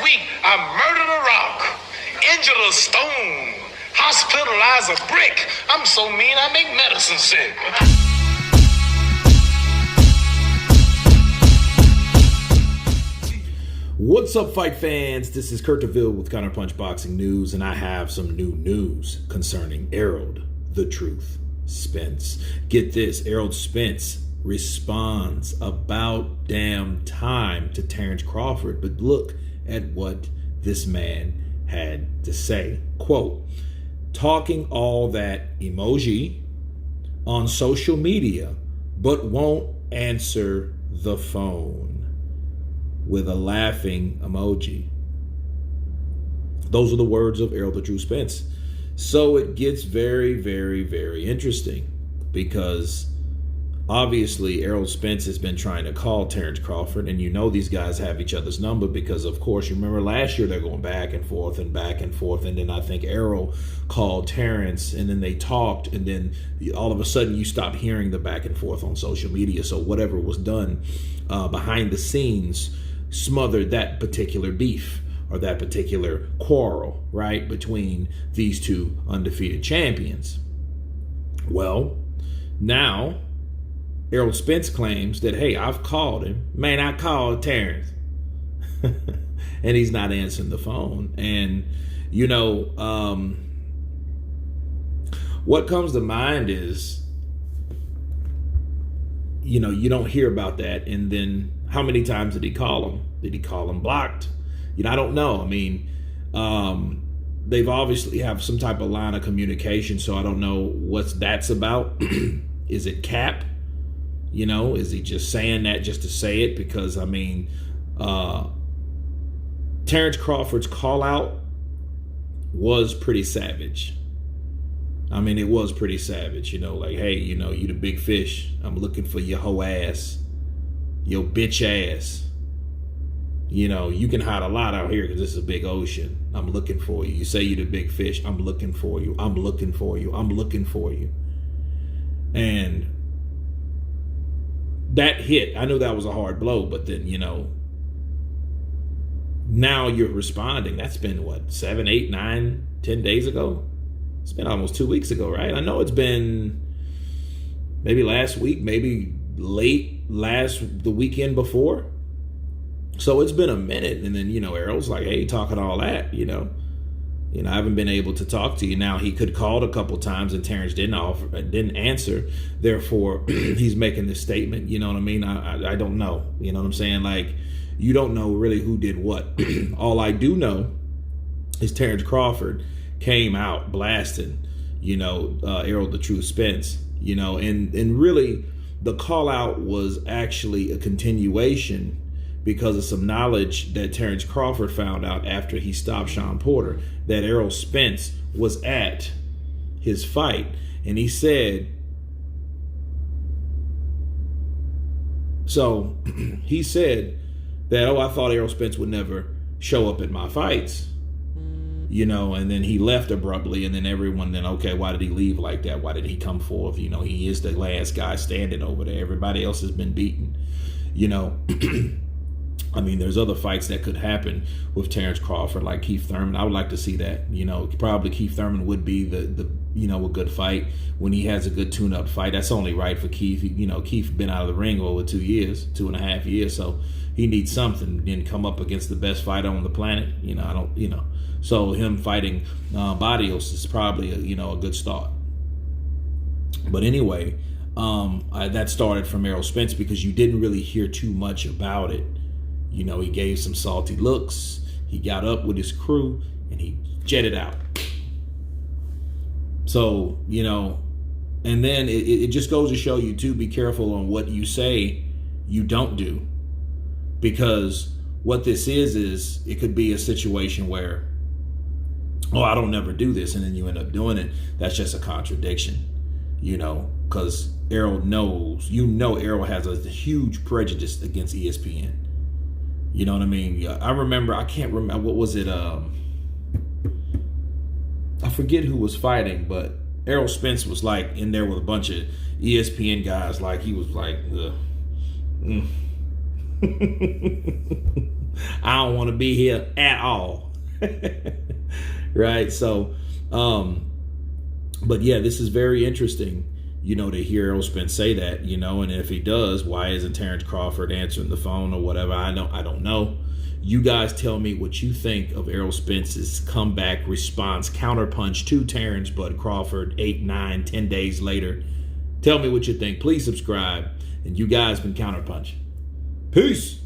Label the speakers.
Speaker 1: week, I murdered a rock, injured a stone, hospitalized a brick. I'm so mean I make medicine sick.
Speaker 2: What's up, fight fans? This is Kurt DeVille with Counterpunched Boxing News, and I have some new news concerning Errol, the Truth, Spence. Get this, Errol Spence responds about damn time to Terence Crawford, but look at what this man had to say. Quote, talking all that emoji on social media, but won't answer the phone, with a laughing emoji. Those are the words of Errol the True Spence. So it gets very, very, very interesting because obviously Errol Spence has been trying to call Terence Crawford, and you know these guys have each other's number because, of course, you remember last year they're going back and forth, and then I think Errol called Terence, and then they talked, and then all of a sudden you stop hearing the back and forth on social media. So whatever was done behind the scenes smothered that particular beef or that particular quarrel, right, between these two undefeated champions. Well, now Errol Spence claims that, hey, I've called him. Man, I called Terence. And he's not answering the phone. And, you know, what comes to mind is, you know, you don't hear about that. And then how many times did he call him? Did he call him blocked? You know, I don't know. I mean, they've obviously have some type of line of communication, so I don't know what that's about. Is it cap? You know, is he just saying that just to say it? Because, I mean, Terence Crawford's call out was pretty savage. I mean, it was pretty savage, you know, like, hey, you know, you the big fish. I'm looking for your hoe ass, your bitch ass. You know, you can hide a lot out here because this is a big ocean. I'm looking for you. You say you're the big fish. I'm looking for you. I'm looking for you. I'm looking for you. And that hit. I knew that was a hard blow, but then, you know, now you're responding. That's been what, 7, 8, 9, 10 days ago? It's been almost 2 weeks ago, right? I know it's been maybe last week, maybe the weekend before. So it's been a minute. And then, you know, Errol's like, hey, talking all that, you know, I haven't been able to talk to you. Now, he could call a couple times and Terence didn't answer. Therefore, he's making this statement. You know what I mean? I don't know. You know what I'm saying? Like, you don't know really who did what. All I do know is Terence Crawford came out blasting, you know, Errol the True Spence, you know, and really the call out was actually a continuation because of some knowledge that Terence Crawford found out after he stopped Sean Porter, that Errol Spence was at his fight. And he said, so he said that, oh, I thought Errol Spence would never show up at my fights, you know, and then he left abruptly. And then everyone then, okay, why did he leave like that? Why did he come forth? You know, he is the last guy standing over there. Everybody else has been beaten, you know. I mean, there's other fights that could happen with Terence Crawford, like Keith Thurman. I would like to see that. You know, probably Keith Thurman would be the you know, a good fight when he has a good tune-up fight. That's only right for Keith. You know, Keith been out of the ring over 2 years, 2.5 years, so he needs something. Then come up against the best fighter on the planet. You know, so him fighting Barrios is probably a good start. But anyway, that started from Errol Spence because you didn't really hear too much about it. You know, he gave some salty looks. He got up with his crew and he jetted out. So, you know, and then it just goes to show you too, be careful on what you say you don't do. Because what this is it could be a situation where, oh, I don't never do this, and then you end up doing it. That's just a contradiction, you know, because Errol knows, Errol has a huge prejudice against ESPN. You know what I mean? I remember, I can't remember, what was it? I forget who was fighting, but Errol Spence was like in there with a bunch of ESPN guys. Like he was like, I don't want to be here at all. Right? So, but yeah, this is very interesting, to hear Errol Spence say that, and if he does, why isn't Terence Crawford answering the phone or whatever? I don't know. You guys tell me what you think of Errol Spence's comeback response, counterpunch to Terence, but Crawford 8, 9, 10 days later. Tell me what you think. Please subscribe. And you guys been Counterpunch. Peace.